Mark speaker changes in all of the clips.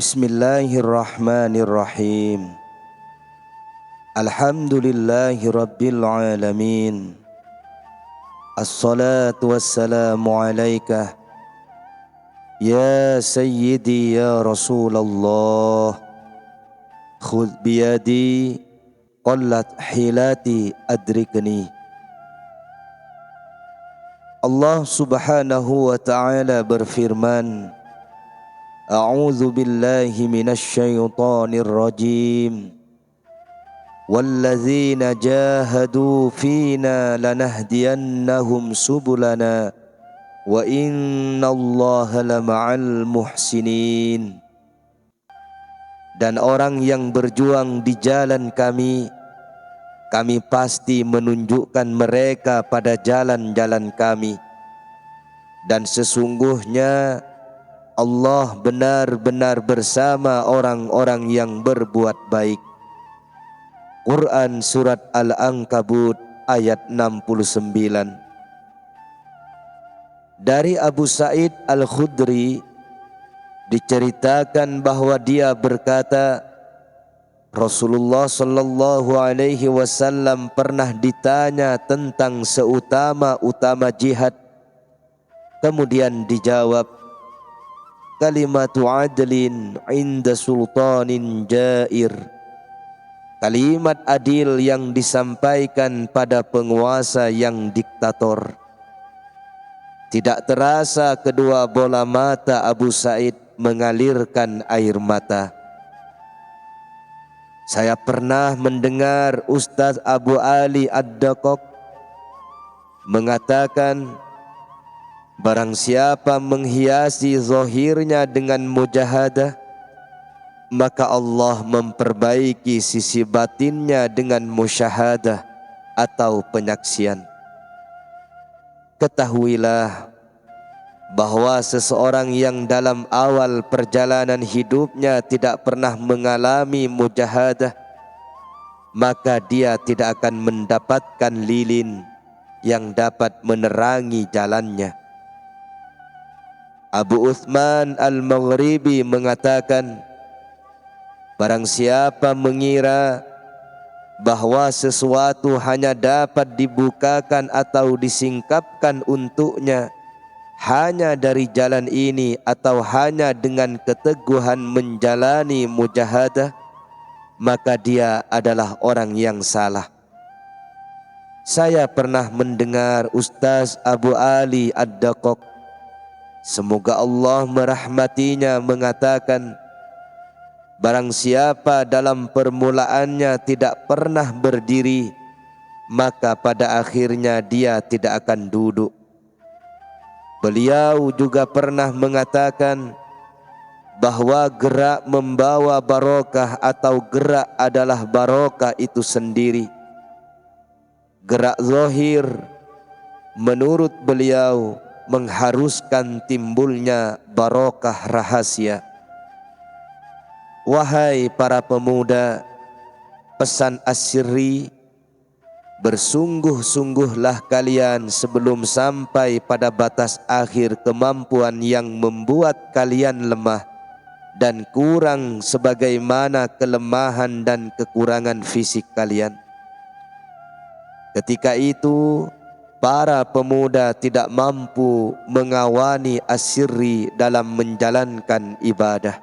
Speaker 1: Bismillahirrahmanirrahim. Alhamdulillahi rabbil alamin. Assalatu wassalamu alaika ya sayyidi ya Rasulullah. Khudh biyadi qallat hilati adrikni. Allah subhanahu wa ta'ala berfirman, A'udzu billahi minasy syaithanir rajim. Walladzina jahadu fina lanahdiyannahum subulana wa innallaha lama'al muhsinin. Dan orang yang berjuang di jalan kami pasti menunjukkan mereka pada jalan-jalan kami. Dan sesungguhnya Allah benar-benar bersama orang-orang yang berbuat baik. Quran Surat Al-Ankabut ayat 69. Dari Abu Sa'id Al-Khudri diceritakan bahwa dia berkata, Rasulullah sallallahu alaihi wasallam pernah ditanya tentang seutama-utama jihad. Kemudian dijawab, kalimatu adlin inda sultanin jair. Kalimat adil yang disampaikan pada penguasa yang diktator. Tidak terasa kedua bola mata Abu Sa'id mengalirkan air mata. Saya pernah mendengar Ustaz Abu Ali Ad-Dakok mengatakan, barang siapa menghiasi zahirnya dengan mujahadah, maka Allah memperbaiki sisi batinnya dengan musyahadah atau penyaksian. Ketahuilah bahwa seseorang yang dalam awal perjalanan hidupnya tidak pernah mengalami mujahadah, maka dia tidak akan mendapatkan lilin yang dapat menerangi jalannya. Abu Uthman Al-Maghribi mengatakan, barang siapa mengira bahwa sesuatu hanya dapat dibukakan atau disingkapkan untuknya hanya dari jalan ini atau hanya dengan keteguhan menjalani mujahadah, maka dia adalah orang yang salah. Saya pernah mendengar Ustaz Abu Ali Ad-Dakok, semoga Allah merahmatinya, mengatakan, barang siapa dalam permulaannya tidak pernah berdiri, maka pada akhirnya dia tidak akan duduk. Beliau juga pernah mengatakan bahwa gerak membawa barokah atau gerak adalah barokah itu sendiri. Gerak zahir menurut beliau mengharuskan timbulnya barokah rahasia. Wahai para pemuda, pesan As-Sirri, bersungguh-sungguhlah kalian sebelum sampai pada batas akhir kemampuan yang membuat kalian lemah dan kurang sebagaimana kelemahan dan kekurangan fisik kalian. Ketika itu para pemuda tidak mampu mengawani As-Sirri dalam menjalankan ibadah.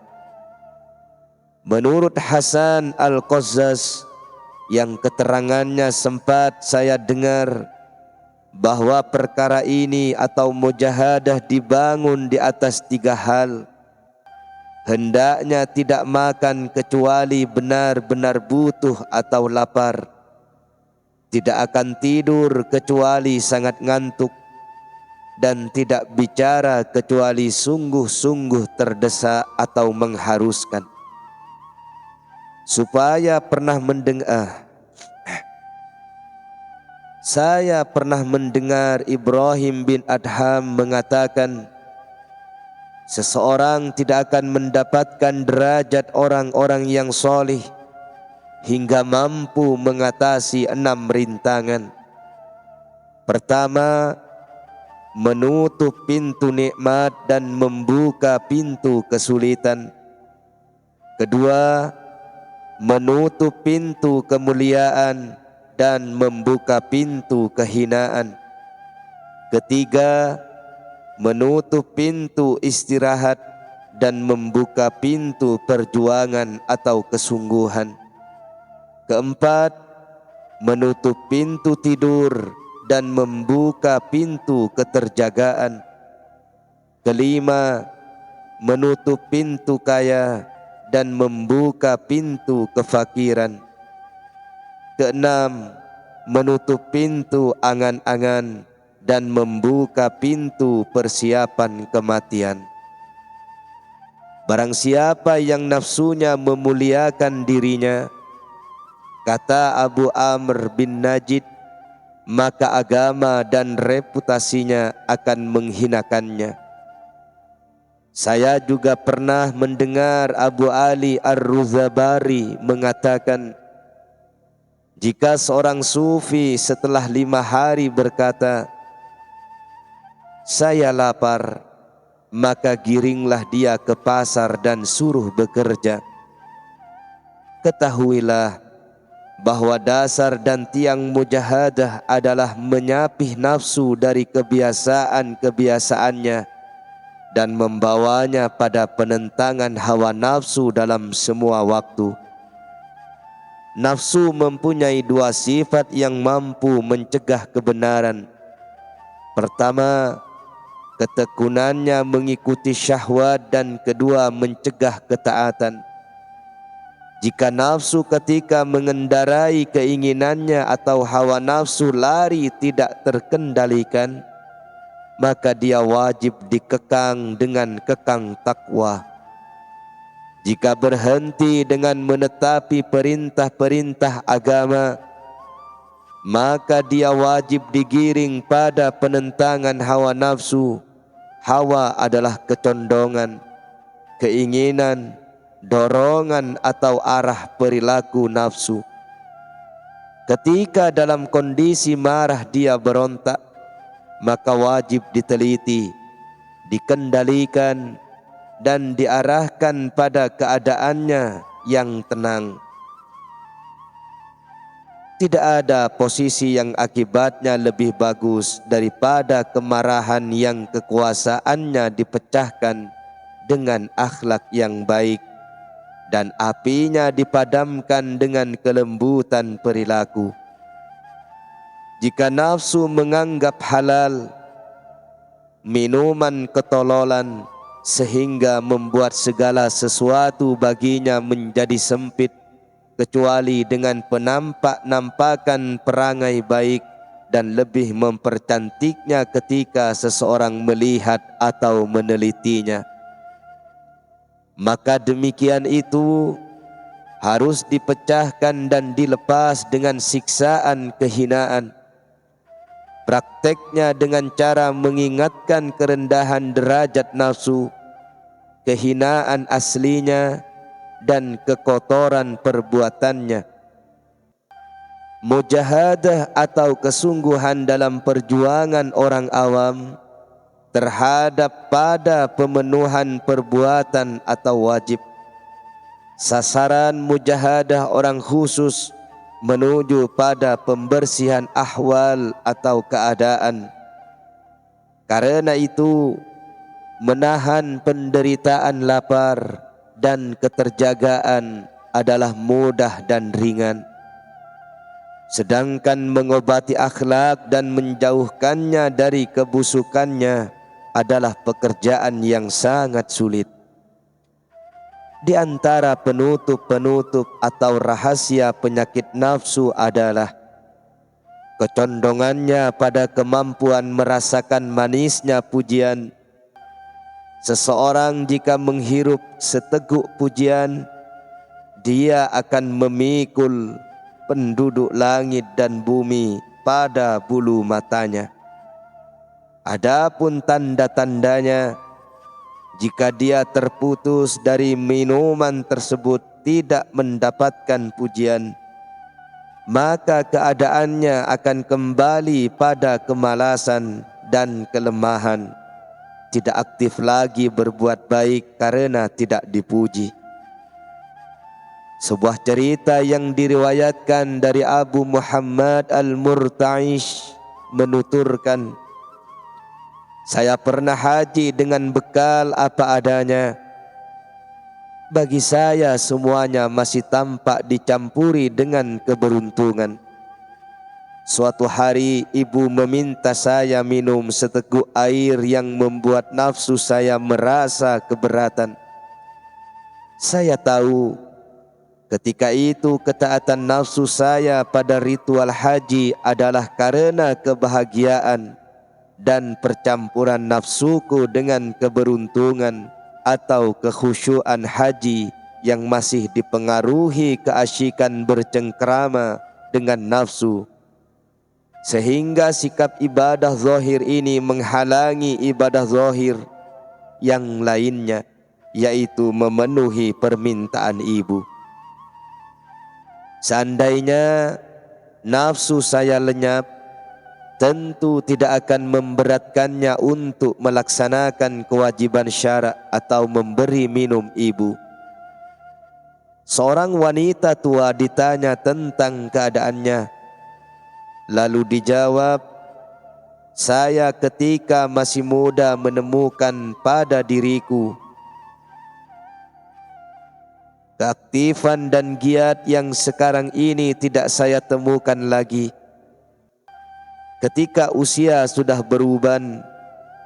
Speaker 1: Menurut Hasan Al-Qazzaz yang keterangannya sempat saya dengar, bahwa perkara ini atau mujahadah dibangun di atas 3 hal. Hendaknya tidak makan kecuali benar-benar butuh atau lapar. Tidak akan tidur kecuali sangat ngantuk, dan tidak bicara kecuali sungguh-sungguh terdesak atau mengharuskan. Saya pernah mendengar Ibrahim bin Adham mengatakan, seseorang tidak akan mendapatkan derajat orang-orang yang solih hingga mampu mengatasi 6 rintangan. Pertama, menutup pintu nikmat dan membuka pintu kesulitan. Kedua, menutup pintu kemuliaan dan membuka pintu kehinaan. Ketiga, menutup pintu istirahat dan membuka pintu perjuangan atau kesungguhan. Keempat, menutup pintu tidur dan membuka pintu keterjagaan. Kelima, menutup pintu kaya dan membuka pintu kefakiran. Keenam, menutup pintu angan-angan dan membuka pintu persiapan kematian. Barang siapa yang nafsunya memuliakan dirinya, kata Abu Amr bin Najid, maka agama dan reputasinya akan menghinakannya. Saya juga pernah mendengar Abu Ali Ar-Ruzabari mengatakan, jika seorang sufi setelah 5 hari berkata, saya lapar, maka giringlah dia ke pasar dan suruh bekerja. Ketahuilah bahwa dasar dan tiang mujahadah adalah menyapih nafsu dari kebiasaan-kebiasaannya dan membawanya pada penentangan hawa nafsu dalam semua waktu. Nafsu mempunyai 2 sifat yang mampu mencegah kebenaran. Pertama, ketekunannya mengikuti syahwat, dan kedua, mencegah ketaatan. Jika nafsu ketika mengendarai keinginannya atau hawa nafsu lari tidak terkendalikan, maka dia wajib dikekang dengan kekang takwa. Jika berhenti dengan menetapi perintah-perintah agama, maka dia wajib digiring pada penentangan hawa nafsu. Hawa adalah kecondongan, keinginan, dorongan atau arah perilaku nafsu. Ketika dalam kondisi marah dia berontak, maka wajib diteliti, dikendalikan, dan diarahkan pada keadaannya yang tenang. Tidak ada posisi yang akibatnya lebih bagus daripada kemarahan yang kekuasaannya dipecahkan dengan akhlak yang baik dan apinya dipadamkan dengan kelembutan perilaku. Jika nafsu menganggap halal minuman ketololan sehingga membuat segala sesuatu baginya menjadi sempit, kecuali dengan penampak-nampakan perangai baik dan lebih mempercantiknya ketika seseorang melihat atau menelitinya, maka demikian itu harus dipecahkan dan dilepas dengan siksaan kehinaan. Prakteknya dengan cara mengingatkan kerendahan derajat nafsu, kehinaan aslinya, dan kekotoran perbuatannya. Mujahadah atau kesungguhan dalam perjuangan orang awam terhadap pada pemenuhan perbuatan atau wajib. Sasaran mujahadah orang khusus menuju pada pembersihan ahwal atau keadaan. Karena itu, menahan penderitaan lapar dan keterjagaan adalah mudah dan ringan. Sedangkan mengobati akhlak dan menjauhkannya dari kebusukannya adalah pekerjaan yang sangat sulit. Di antara penutup-penutup atau rahasia penyakit nafsu adalah kecondongannya pada kemampuan merasakan manisnya pujian. Seseorang jika menghirup seteguk pujian, dia akan memikul penduduk langit dan bumi pada bulu matanya. Adapun tanda-tandanya, jika dia terputus dari minuman tersebut tidak mendapatkan pujian, maka keadaannya akan kembali pada kemalasan dan kelemahan. Tidak aktif lagi berbuat baik karena tidak dipuji. Sebuah cerita yang diriwayatkan dari Abu Muhammad Al-Murta'ish menuturkan, saya pernah haji dengan bekal apa adanya. Bagi saya semuanya masih tampak dicampuri dengan keberuntungan. Suatu hari ibu meminta saya minum seteguk air yang membuat nafsu saya merasa keberatan. Saya tahu ketika itu ketaatan nafsu saya pada ritual haji adalah karena kebahagiaan dan percampuran nafsuku dengan keberuntungan atau kekhusyuan haji yang masih dipengaruhi keasyikan bercengkrama dengan nafsu, sehingga sikap ibadah zahir ini menghalangi ibadah zahir yang lainnya, yaitu memenuhi permintaan ibu. Seandainya nafsu saya lenyap, tentu tidak akan memberatkannya untuk melaksanakan kewajiban syara atau memberi minum ibu. Seorang wanita tua ditanya tentang keadaannya, lalu dijawab, saya ketika masih muda menemukan pada diriku keaktifan dan giat yang sekarang ini tidak saya temukan lagi. Ketika usia sudah beruban,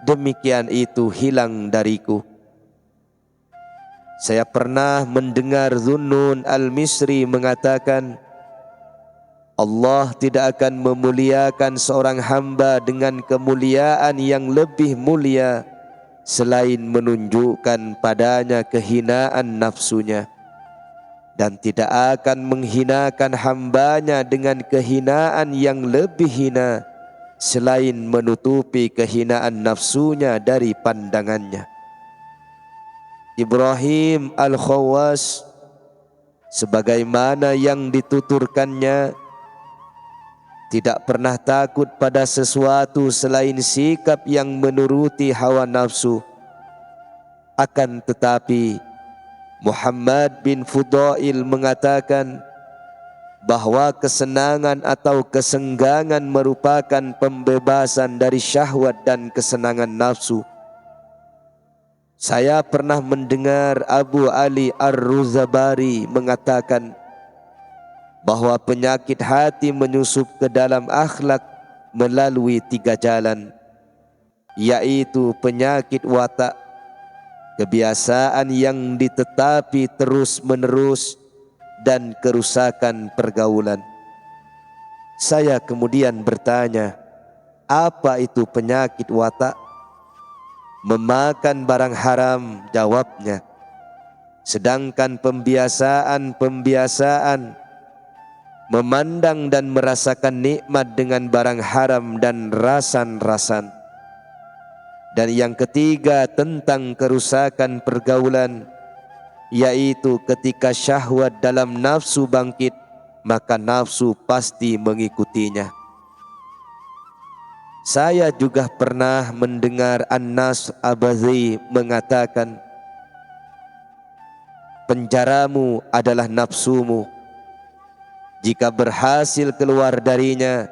Speaker 1: demikian itu hilang dariku. Saya pernah mendengar Dhunnun Al-Misri mengatakan, Allah tidak akan memuliakan seorang hamba dengan kemuliaan yang lebih mulia selain menunjukkan padanya kehinaan nafsunya, dan tidak akan menghinakan hambanya dengan kehinaan yang lebih hina selain menutupi kehinaan nafsunya dari pandangannya. Ibrahim Al-Khawwas, sebagaimana yang dituturkannya, tidak pernah takut pada sesuatu selain sikap yang menuruti hawa nafsu. Akan tetapi Muhammad bin Fudail mengatakan bahwa kesenangan atau kesenggangan merupakan pembebasan dari syahwat dan kesenangan nafsu. Saya pernah mendengar Abu Ali Ar-Ruzabari mengatakan bahwa penyakit hati menyusup ke dalam akhlak melalui 3 jalan, yaitu penyakit watak, kebiasaan yang ditetapi terus-menerus, dan kerusakan pergaulan. Saya kemudian bertanya, apa itu penyakit watak? Memakan barang haram, jawabnya. Sedangkan pembiasaan memandang dan merasakan nikmat dengan barang haram dan rasan-rasan. Dan yang ketiga tentang kerusakan pergaulan, yaitu ketika syahwat dalam nafsu bangkit, maka nafsu pasti mengikutinya. Saya juga pernah mendengar An-Nas Abazi mengatakan, penjaramu adalah nafsumu. Jika berhasil keluar darinya,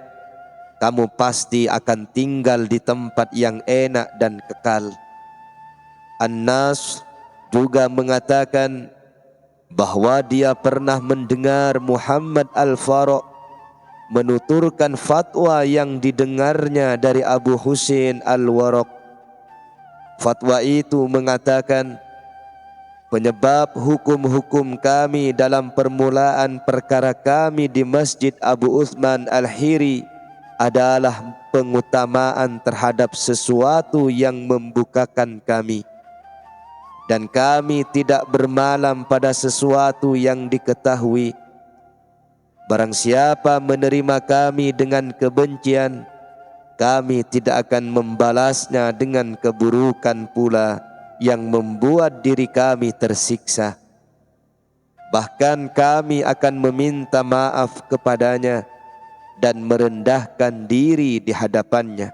Speaker 1: kamu pasti akan tinggal di tempat yang enak dan kekal. An-Nas juga mengatakan bahwa dia pernah mendengar Muhammad Al-Faruq menuturkan fatwa yang didengarnya dari Abu Husain Al-Waraq. Fatwa itu mengatakan, penyebab hukum-hukum kami dalam permulaan perkara kami di Masjid Abu Uthman Al-Hiri adalah pengutamaan terhadap sesuatu yang membukakan kami, dan kami tidak bermalam pada sesuatu yang diketahui. Barang siapa menerima kami dengan kebencian, kami tidak akan membalasnya dengan keburukan pula yang membuat diri kami tersiksa. Bahkan kami akan meminta maaf kepadanya dan merendahkan diri di hadapannya.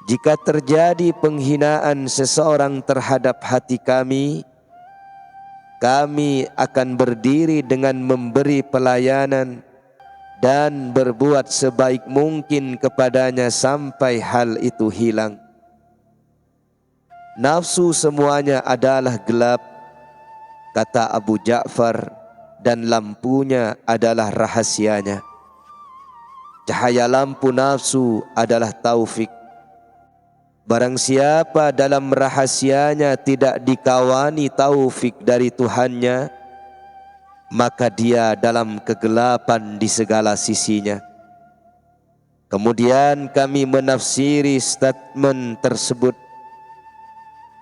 Speaker 1: Jika terjadi penghinaan seseorang terhadap hati kami, kami akan berdiri dengan memberi pelayanan dan berbuat sebaik mungkin kepadanya sampai hal itu hilang. Nafsu semuanya adalah gelap, kata Abu Ja'far, dan lampunya adalah rahasianya. Cahaya lampu nafsu adalah taufik. Barang siapa dalam rahasianya tidak dikawani taufik dari Tuhannya, maka dia dalam kegelapan di segala sisinya. Kemudian kami menafsiri statement tersebut.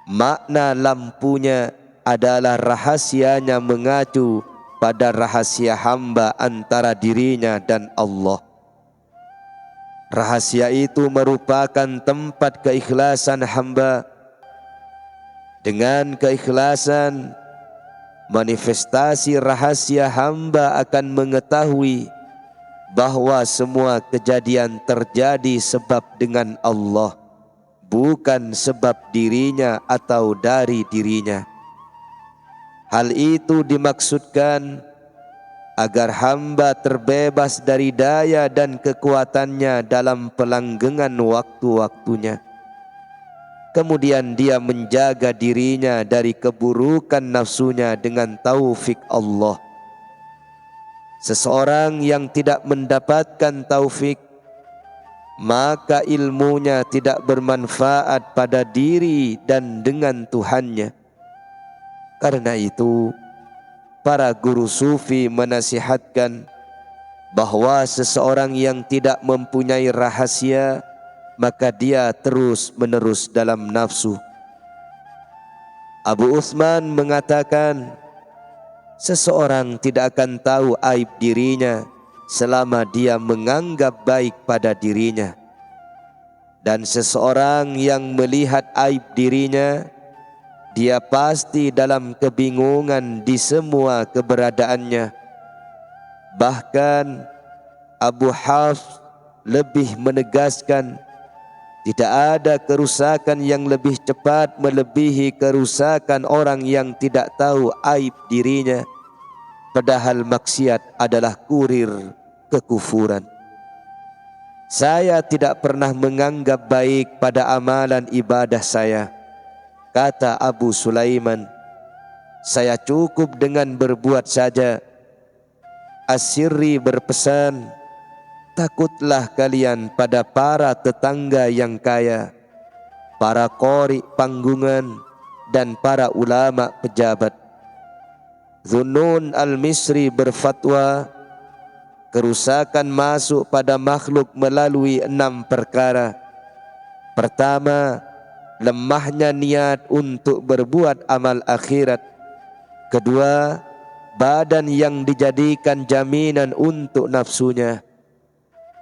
Speaker 1: Makna lampunya adalah rahasianya mengacu pada rahasia hamba antara dirinya dan Allah. Rahasia itu merupakan tempat keikhlasan hamba. Dengan keikhlasan, manifestasi rahasia hamba akan mengetahui bahwa semua kejadian terjadi sebab dengan Allah, bukan sebab dirinya atau dari dirinya. Hal itu dimaksudkan agar hamba terbebas dari daya dan kekuatannya dalam pelanggengan waktu-waktunya. Kemudian dia menjaga dirinya dari keburukan nafsunya dengan taufik Allah. Seseorang yang tidak mendapatkan taufik, maka ilmunya tidak bermanfaat pada diri dan dengan Tuhannya. Karena itu, para guru sufi menasihatkan bahwa seseorang yang tidak mempunyai rahasia, maka dia terus-menerus dalam nafsu. Abu Utsman mengatakan, seseorang tidak akan tahu aib dirinya selama dia menganggap baik pada dirinya. Dan seseorang yang melihat aib dirinya, dia pasti dalam kebingungan di semua keberadaannya. Bahkan Abu Hafs lebih menegaskan, tidak ada kerusakan yang lebih cepat melebihi kerusakan orang yang tidak tahu aib dirinya. Padahal maksiat adalah kurir kekufuran. Saya tidak pernah menganggap baik pada amalan ibadah saya, kata Abu Sulaiman. Saya cukup dengan berbuat saja. As-Sirri berpesan, takutlah kalian pada para tetangga yang kaya, para qori panggungan, dan para ulama pejabat. Zunnun al-Misri berfatwa, kerusakan masuk pada makhluk melalui 6 perkara. Pertama, lemahnya niat untuk berbuat amal akhirat. Kedua, badan yang dijadikan jaminan untuk nafsunya.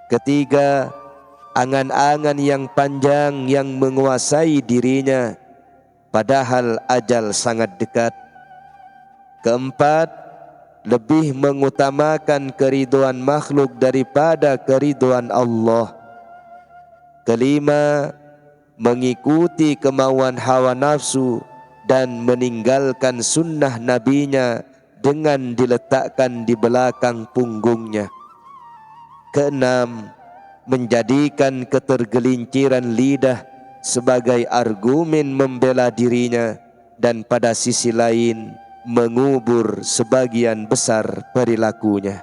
Speaker 1: Ketiga, angan-angan yang panjang yang menguasai dirinya, padahal ajal sangat dekat. Keempat, lebih mengutamakan keridhaan makhluk daripada keridhaan Allah. Kelima, mengikuti kemauan hawa nafsu dan meninggalkan sunnah nabinya dengan diletakkan di belakang punggungnya. Keenam, menjadikan ketergelinciran lidah sebagai argumen membela dirinya, dan pada sisi lain mengubur sebagian besar perilakunya.